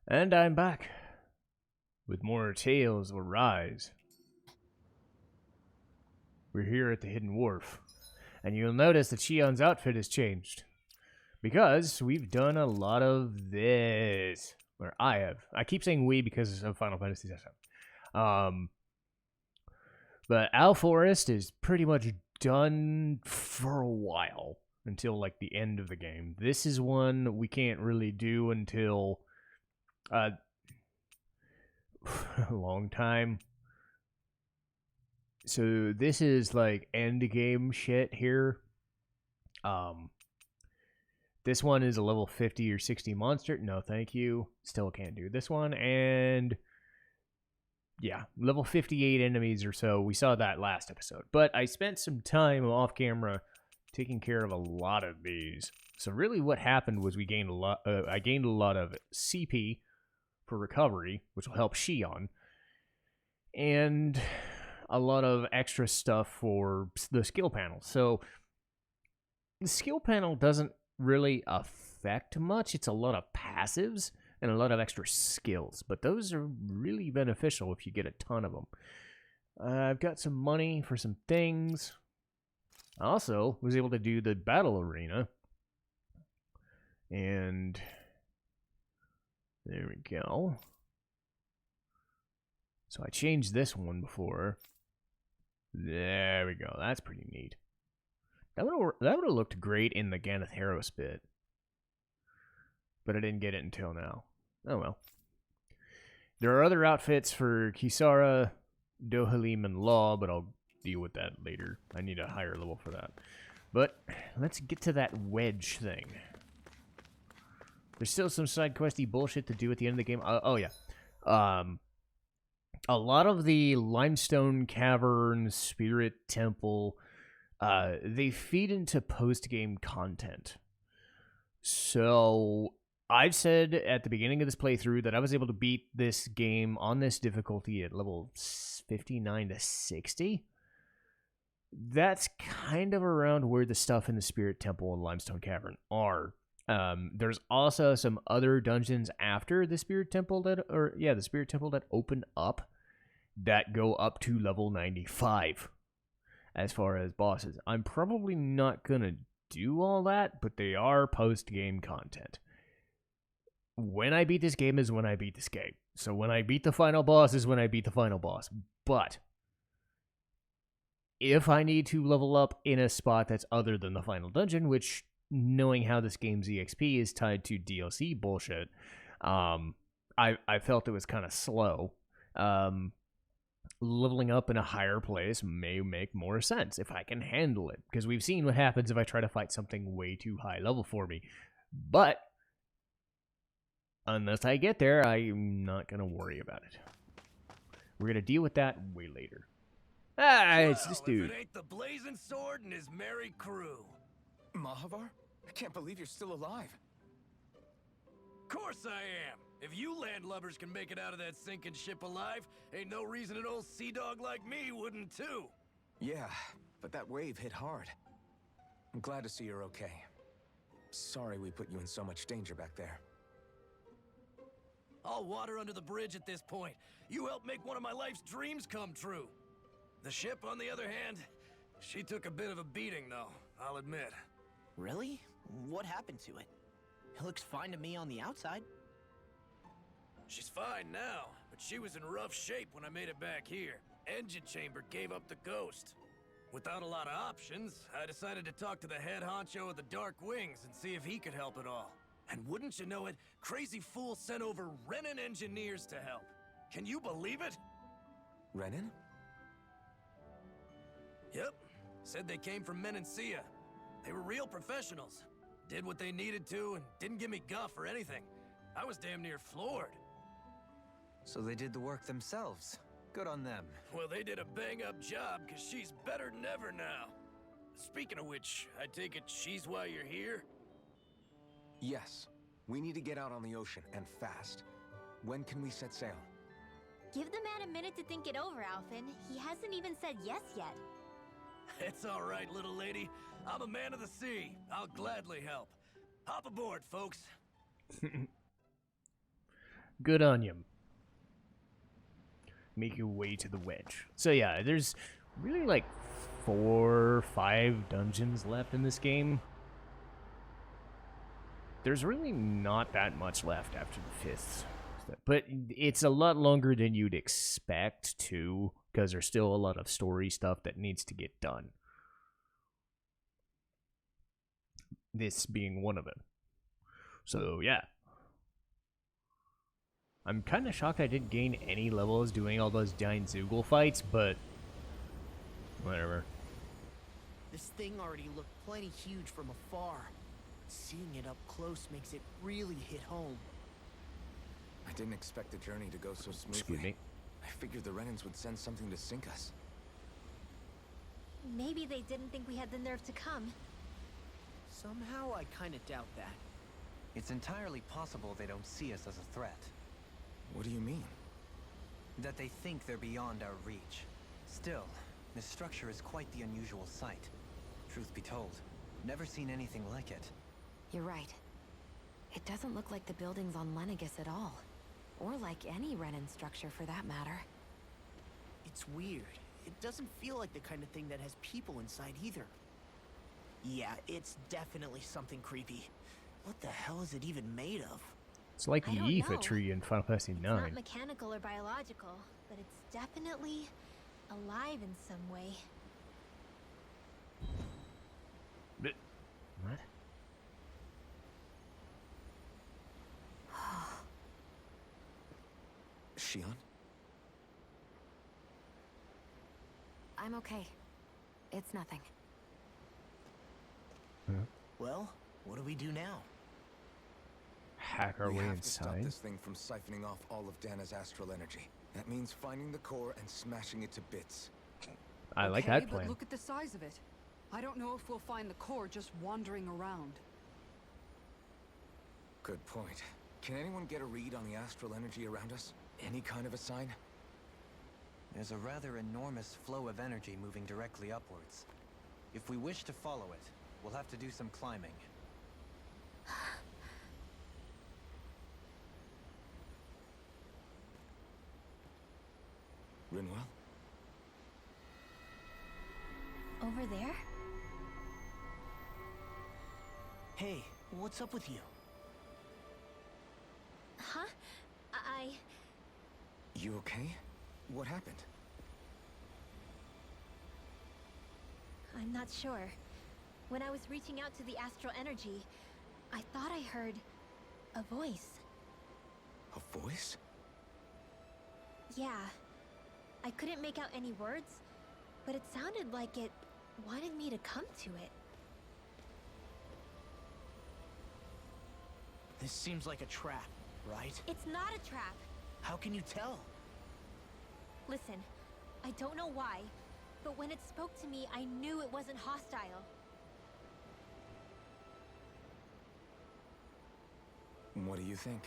And I'm back with more Tales of Rise. We're here at the Hidden Wharf, and you'll notice that Shion's outfit has changed because we've done a lot of this. Or I have. I keep saying we because of Final Fantasy VII. But Owl Forest is pretty much done for a while until like the end of the game. This is one we can't really do until a long time. So this is like end game shit here. This one is a level 50 or 60 monster. No, thank you. Still can't do this one. And yeah, level 58 enemies or so. We saw that last episode. But I spent some time off camera taking care of a lot of these. So really what happened was we gained a lot I gained a lot of CP for recovery, which will help Shion. And a lot of extra stuff for the skill panel. So the skill panel doesn't really affect much. It's a lot of passives and a lot of extra skills, but those are really beneficial if you get a ton of them. I've got some money for some things. I also was able to do the battle arena, and there we go. So I changed this one before. There we go. That's pretty neat. That would have looked great in the Ganeth Harros bit, but I didn't get it until now. Oh well. There are other outfits for Kisara, Dohalim, and Law, but I'll deal with that later. I need a higher level for that. But let's get to that Wedge thing. There's still some side questy bullshit to do at the end of the game. Oh yeah. A lot of the Limestone Cavern, Spirit Temple, they feed into post-game content. So I've said at the beginning of this playthrough that I was able to beat this game on this difficulty at level 59 to 60. That's kind of around where the stuff in the Spirit Temple and Limestone Cavern are. There's also some other dungeons after the Spirit Temple the Spirit Temple that open up that go up to level 95 as far as bosses. I'm probably not gonna do all that, but they are post-game content. When I beat this game is when I beat this game. So when I beat the final boss is when I beat the final boss. But if I need to level up in a spot that's other than the final dungeon, which, knowing how this game's EXP is tied to DLC bullshit, I felt it was kind of slow. Leveling up in a higher place may make more sense if I can handle it, because we've seen what happens if I try to fight something way too high level for me. But unless I get there, I'm not going to worry about it. We're going to deal with that way later. It's this dude. If it ain't the Blazing Sword and his merry crew. Mahavar? I can't believe you're still alive. Course I am. If you landlubbers can make it out of that sinking ship alive, ain't no reason an old sea dog like me wouldn't too. Yeah, but that wave hit hard. I'm glad to see you're okay. Sorry we put you in so much danger back there. All water under the bridge at this point. You helped make one of my life's dreams come true. The ship, on the other hand, she took a bit of a beating, though, I'll admit. Really? What happened to it? It looks fine to me on the outside. She's fine now, but she was in rough shape when I made it back here. Engine chamber gave up the ghost. Without a lot of options, I decided to talk to the head honcho of the Dark Wings and see if he could help at all. And wouldn't you know it, Crazy Fool sent over Renin engineers to help. Can you believe it? Renin? Yep. Said they came from Menancia. They were real professionals. Did what they needed to and didn't give me guff or anything. I was damn near floored. So they did the work themselves. Good on them. Well, they did a bang-up job, because she's better than ever now. Speaking of which, I take it she's why you're here? Yes. We need to get out on the ocean, and fast. When can we set sail? Give the man a minute to think it over, Alphen. He hasn't even said yes yet. It's all right, little lady. I'm a man of the sea. I'll gladly help. Hop aboard, folks. Good on you. Make your way to the Wedge. So yeah, there's really like 4 or 5 dungeons left in this game. There's really not that much left after the 5th. But it's a lot longer than you'd expect, too, because there's still a lot of story stuff that needs to get done. This being one of them. So, yeah. I'm kind of shocked I didn't gain any levels doing all those giant Zoogle fights, but whatever. This thing already looked plenty huge from afar. Seeing it up close makes it really hit home. I didn't expect the journey to go so smoothly. Excuse me. I figured the Renans would send something to sink us. Maybe they didn't think we had the nerve to come. Somehow I kinda doubt that. It's entirely possible they don't see us as a threat. What do you mean? That they think they're beyond our reach. Still, this structure is quite the unusual sight. Truth be told, never seen anything like it. You're right. It doesn't look like the buildings on Lenegus at all. Or like any Renan structure for that matter. It's weird. It doesn't feel like the kind of thing that has people inside either. Yeah, it's definitely something creepy. What the hell is it even made of? It's like the I don't Iifa know. Tree in Final Fantasy IX. It's not mechanical or biological, but it's definitely alive in some way. What? Shion? I'm okay. It's nothing. Well, what do we do now? Hack our We way have to stop inside. this thing from siphoning off all of Dana's astral energy. That means finding the core and smashing it to bits. I like Okay, that but plan. look at the size of it. I don't know if we'll find the core just wandering around. Good point. Can anyone get a read on the astral energy around us? Any kind of a sign? There's a rather enormous flow of energy moving directly upwards. If we wish to follow it, we'll have to do some climbing. Rinwell? Over there? Hey, what's up with you? Huh? You okay? What happened? I'm not sure. When I was reaching out to the astral energy, I thought I heard a voice. A voice? Yeah. I couldn't make out any words, but it sounded like it wanted me to come to it. This seems like a trap, right? It's not a trap. How can you tell? Listen, I don't know why, but when it spoke to me, I knew it wasn't hostile. What do you think?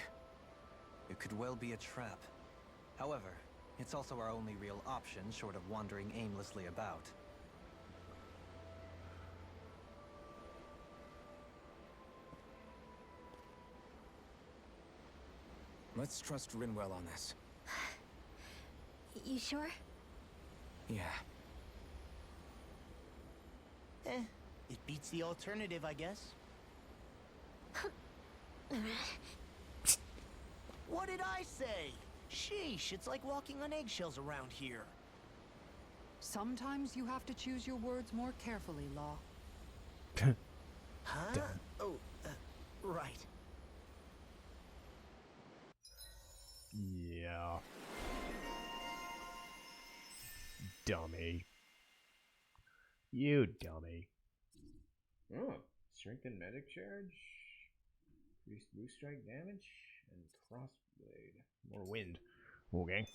It could well be a trap. However, it's also our only real option short of wandering aimlessly about. Let's trust Rinwell on this. You sure? Yeah. It beats the alternative, I guess. What did I say? Sheesh, it's like walking on eggshells around here. Sometimes you have to choose your words more carefully, Law. Huh? Damn. Oh, right. Yeah. Dummy. You dummy. Oh, strengthen medic charge. Increase boost strike damage and crossblade. More wind. Okay.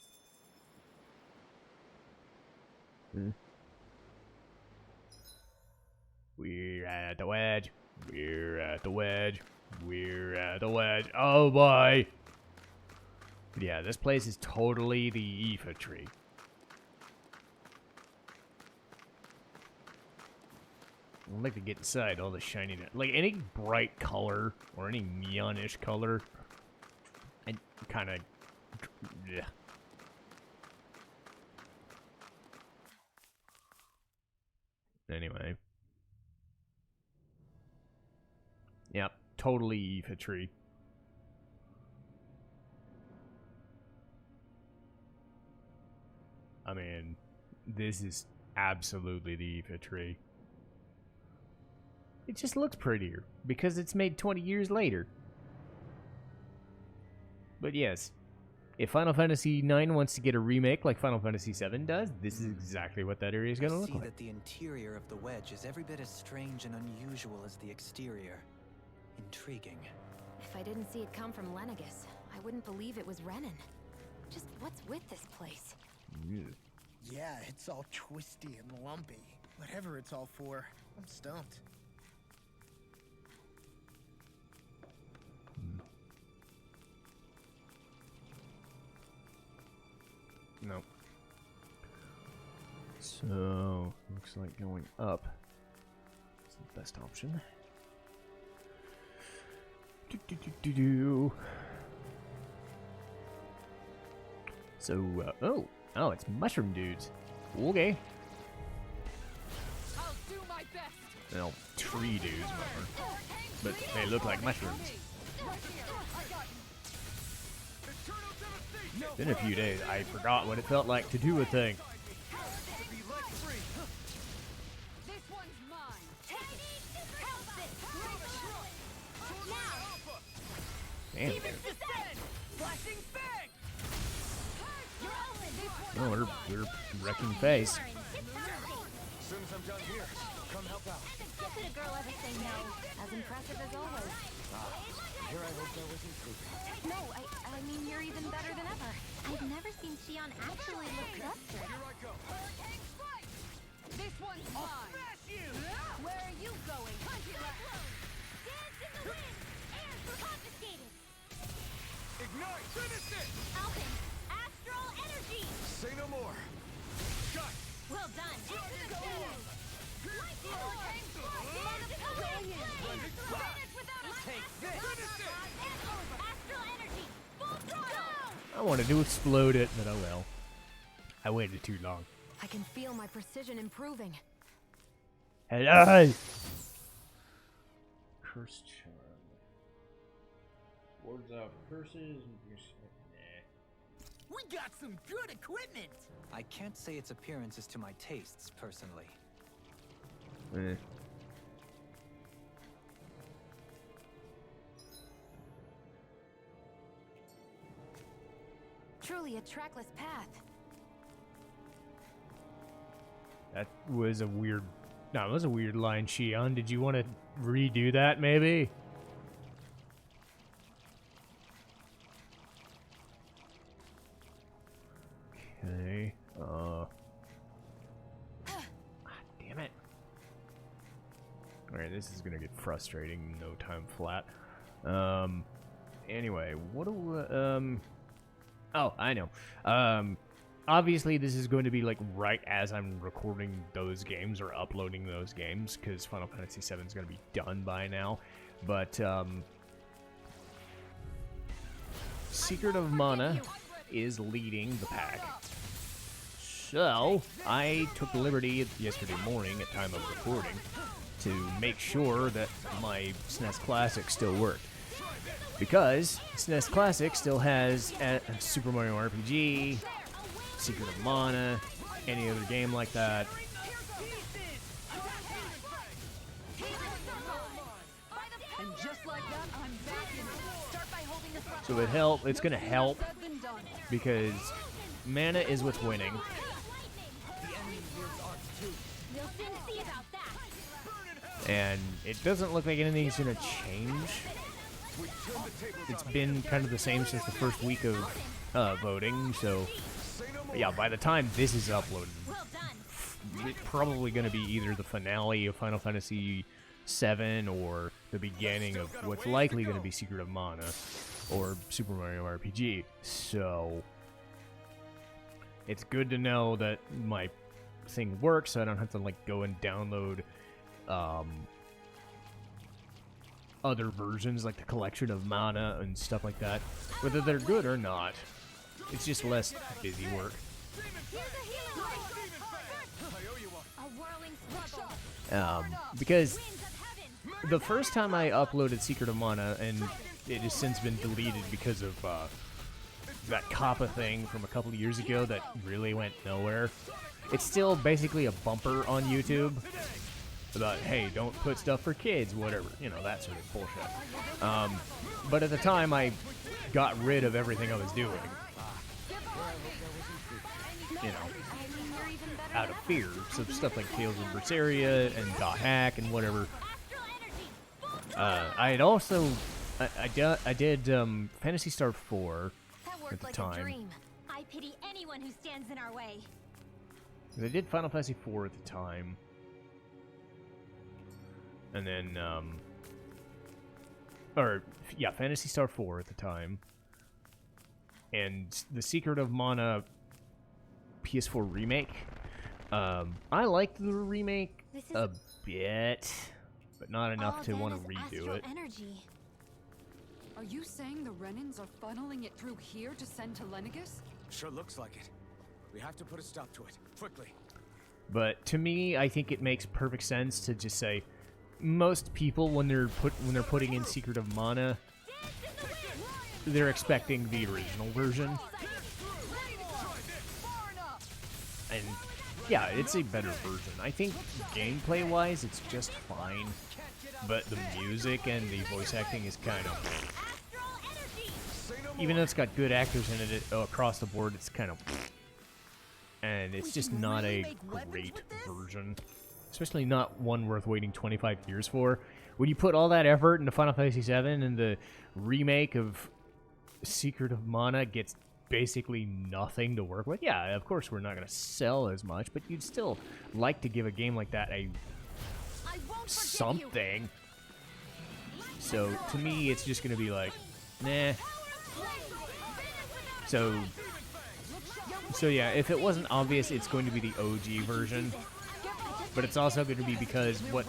We're at the wedge. We're at the wedge. We're at the wedge. Oh boy. Yeah, this place is totally the Iifa Tree. I'd like to get inside all the shininess. Like any bright color or any neonish color I kind of... Yeah. Anyway. Yep, totally Iifa Tree. I mean, this is absolutely the Iifa Tree. It just looks prettier because it's made 20 years later. But yes, if Final Fantasy IX wants to get a remake like Final Fantasy VII does, this is exactly what that area is going to look I like. see that the interior of the Wedge is every bit as strange and unusual as the exterior. Intriguing. If I didn't see it come from Lenegus, I wouldn't believe it was Renan. Just what's with this place? Yeah, it's all twisty and lumpy. Whatever it's all for, I'm stumped. No. So, looks like going up is the best option. So, oh, it's mushroom dudes. Okay. I'll do my best. Well, tree dudes, whatever. But they look like mushrooms. Been a few days. I forgot what it felt like to do a thing. This one's mine. Damn. Oh, we're wrecking face. As soon as I'm done here, come help out. How could a girl ever say no? As impressive as always. Here I hope that was improving. No, I mean you're even better than ever. I've never seen Shion actually look desperate. Here I go. This one's mine. Where are you going? Dance in the wind! Heirs were confiscated! Ignite! Finish it! Alpin! Astral energy! Say no more. Shut! Well done! Take this! Finish it! Astral energy! Full throttle! I wanted to explode it, but oh well. I waited too long. I can feel my precision improving. Hello! Curse charm. Wards off curses. We got some good equipment! I can't say its appearance is to my tastes, personally. Eh. Truly a trackless path. That was a weird... No, it was a weird line, Shion. Did you want to redo that, maybe? Okay. Damn it. Alright, this is gonna get frustrating. No time flat. Anyway, what do oh, I know. Obviously, this is going to be like right as I'm recording those games or uploading those games, because Final Fantasy VII is going to be done by now. But Secret of Mana is leading the pack. So I took the liberty yesterday morning at time of recording to make sure that my SNES Classic still worked. Because SNES Classic still has Super Mario RPG, Secret of Mana, any other game like that. And just like that, I'm back in it. Start by holding the front. So it's gonna help Said than done. because mana is what's winning. We'll soon see about that. And it doesn't look like anything's gonna change. It's been kind of the same since the first week of voting, so yeah, by the time this is uploaded, Well done. it's probably going to be either the finale of Final Fantasy VII or the beginning of what's likely going to be Secret of Mana or Super Mario RPG. So it's good to know that my thing works, so I don't have to like go and download other versions, like the collection of mana and stuff like that. Whether they're good or not, it's just less busy work. Because the first time I uploaded Secret of Mana, and it has since been deleted because of that Kappa thing from a couple of years ago that really went nowhere. It's still basically a bumper on YouTube about, hey, don't put stuff for kids, whatever, you know, that sort of bullshit. But at the time, I got rid of everything I was doing. You know, out of fear. So stuff like Tales of Berseria and .hack and whatever. I had also, I did Phantasy Star 4 at the time. I pity anyone who stands in our way. I did Final Fantasy 4 at the time. And then, Phantasy Star 4 at the time. And the Secret of Mana PS4 remake. I liked the remake a bit, but not enough to want to redo it. Energy. Are you saying the Renans are funneling it through here to send to Lenegis? Sure looks like it. We have to put a stop to it, quickly. But to me, I think it makes perfect sense to just say, most people when they're putting in Secret of Mana, they're expecting the original version. And yeah, it's a better version. I think gameplay-wise, it's just fine. But the music and the voice acting is kind of... Even though it's got good actors in it across the board, it's kind of... And it's just not a great version. Especially not one worth waiting 25 years for. When you put all that effort into Final Fantasy VII and the remake of Secret of Mana gets basically nothing to work with, yeah, of course we're not going to sell as much, but you'd still like to give a game like that a something. So to me, it's just going to be like, nah. So yeah, if it wasn't obvious, it's going to be the OG version. But it's also going to be because what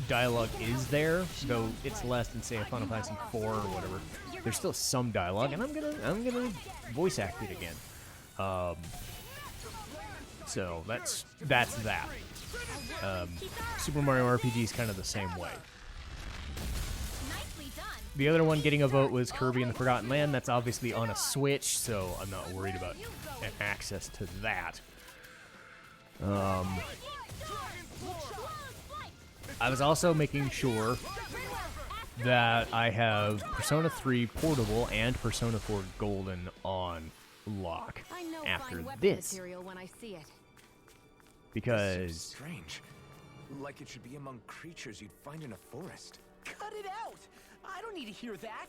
dialogue is there, though it's less than, say, a Final Fantasy 4 or whatever. There's still some dialogue, and I'm gonna voice act it again. So that's that. Super Mario RPG is kind of the same way. The other one getting a vote was Kirby and the Forgotten Land. That's obviously on a Switch, so I'm not worried about access to that. I was also making sure that I have Persona 3 Portable and Persona 4 Golden on lock after this. When I see it. Because... Strange. Like it should be among creatures you'd find in a forest. Cut it out! I don't need to hear that.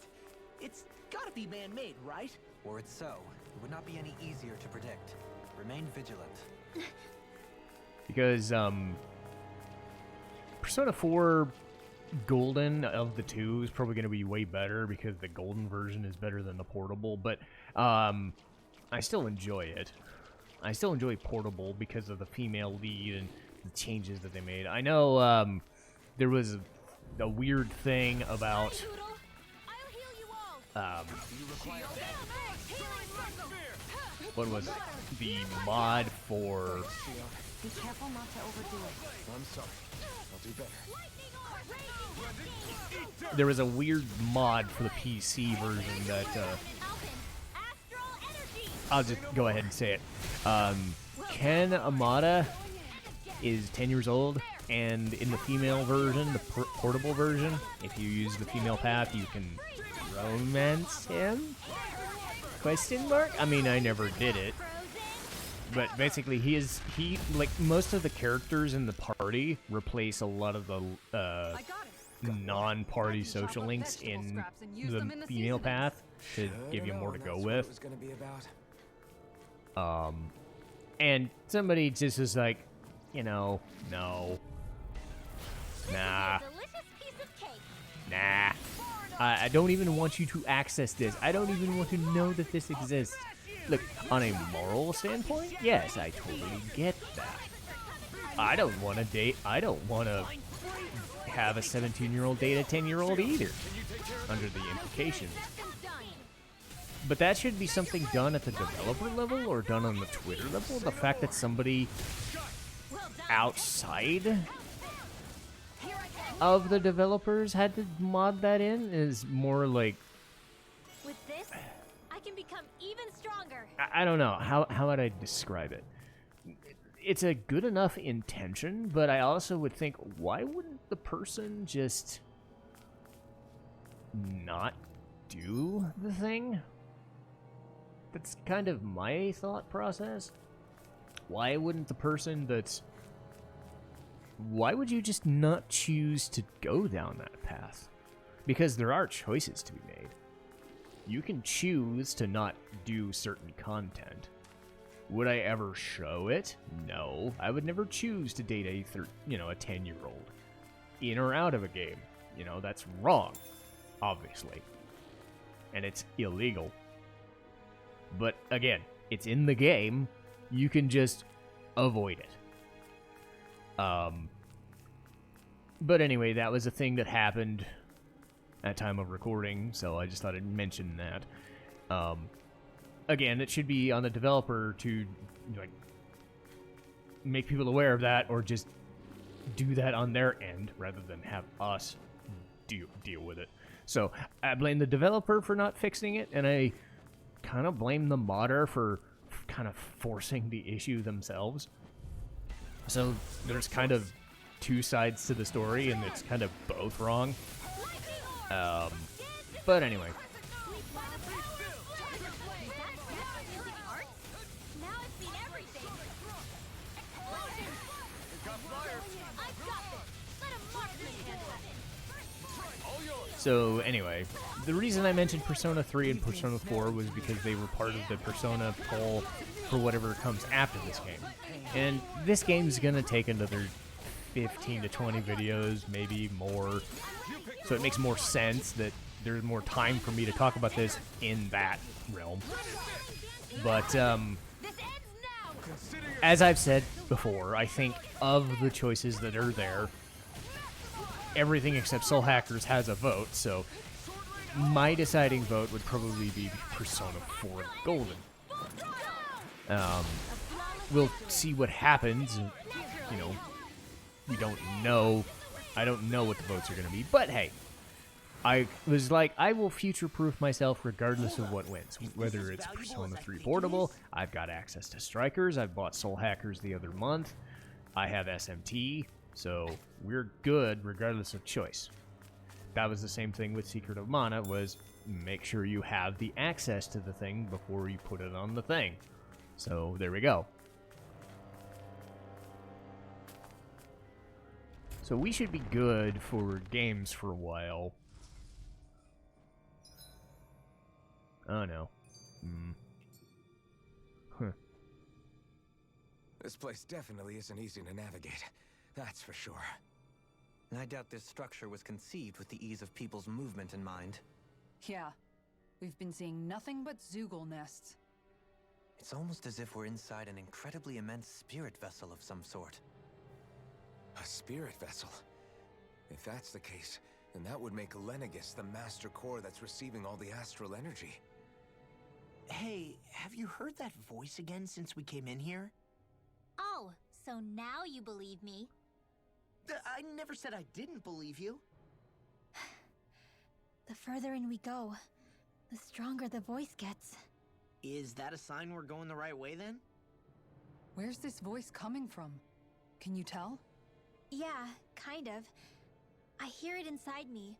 It's gotta be man-made, right? Were it so, it would not be any easier to predict. Remain vigilant. Because, Persona 4 Golden of the two is probably going to be way better because the Golden version is better than the Portable, but I still enjoy it. I still enjoy Portable because of the female lead and the changes that they made. I know there was a weird thing about what was it? The mod for... Be careful not to overdo it. I'm sorry. I'll do better. There was a weird mod for the PC version that I'll just go ahead and say it. Ken Amada is 10 years old, and in the female version, the portable version, if you use the female path, you can romance him? Question mark? I mean, I never did it. But basically, he like most of the characters in the party replace a lot of the non-party social links in the female path to give you more to go with. And somebody just is like, you know, no, nah, I don't even want you to access this. I don't even want to know that this exists. Look, on a moral standpoint, yes, I totally get that. I don't want to date. I don't want to have a 17-year-old date a 10-year-old either, under the implications. But that should be something done at the developer level or done on the Twitter level. The fact that somebody outside of the developers had to mod that in is more like... With this, I can become even stronger. I don't know. How would I describe it? It's a good enough intention, but I also would think, why wouldn't the person just not do the thing? That's kind of my thought process. Why wouldn't the person that's... Why would you just not choose to go down that path? Because there are choices to be made. You can choose to not do certain content. Would I ever show it? No. I would never choose to date a 10-year-old in or out of a game. You know, that's wrong, obviously. And it's illegal. But again, it's in the game. You can just avoid it. But anyway, that was a thing that happened at time of recording, so I just thought I'd mention that. Again, it should be on the developer to like make people aware of that, or just do that on their end rather than have us deal with it. So I blame the developer for not fixing it, and I kind of blame the modder for kind of forcing the issue themselves. So there's kind of two sides to the story, and it's kind of both wrong. But anyway. So anyway, the reason I mentioned Persona 3 and Persona 4 was because they were part of the Persona poll for whatever comes after this game. And this game's gonna take another 15 to 20 videos, maybe more. So it makes more sense that there's more time for me to talk about this in that realm. But as I've said before, I think of the choices that are there, everything except Soul Hackers has a vote, so my deciding vote would probably be Persona 4 Golden. We'll see what happens. You know, we don't know. I don't know what the votes are going to be, but hey, I was like, I will future-proof myself regardless of what wins. Whether it's Persona 3 Portable, I've got access to Strikers, I've bought Soul Hackers the other month, I have SMT, so we're good regardless of choice. That was the same thing with Secret of Mana, was make sure you have the access to the thing before you put it on the thing. So there we go. So we should be good for games for a while. Oh no. This place definitely isn't easy to navigate. That's for sure. I doubt this structure was conceived with the ease of people's movement in mind. Yeah. We've been seeing nothing but Zoogle nests. It's almost as if we're inside an incredibly immense spirit vessel of some sort. A spirit vessel? If that's the case, then that would make Lenegis the master core that's receiving all the astral energy. Hey, have you heard that voice again since we came in here? Oh, so now you believe me. I never said I didn't believe you. The further in we go, the stronger the voice gets. Is that a sign we're going the right way then? Where's this voice coming from? Can you tell? Yeah, kind of. I hear it inside me,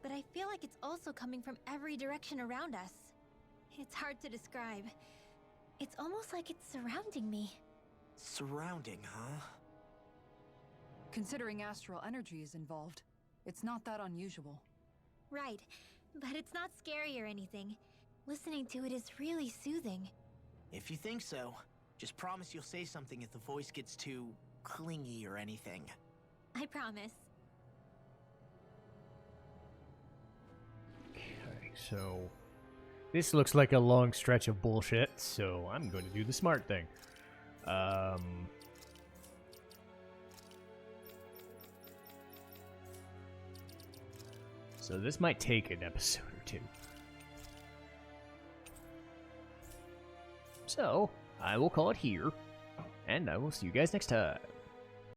but I feel like it's also coming from every direction around us. It's hard to describe. It's almost like it's surrounding me. Surrounding, huh? Considering astral energy is involved, it's not that unusual. Right, but it's not scary or anything. Listening to it is really soothing. If you think so, just promise you'll say something if the voice gets too clingy or anything. I promise. Okay, so this looks like a long stretch of bullshit, so I'm going to do the smart thing. So this might take an episode or two. So, I will call it here, and I will see you guys next time.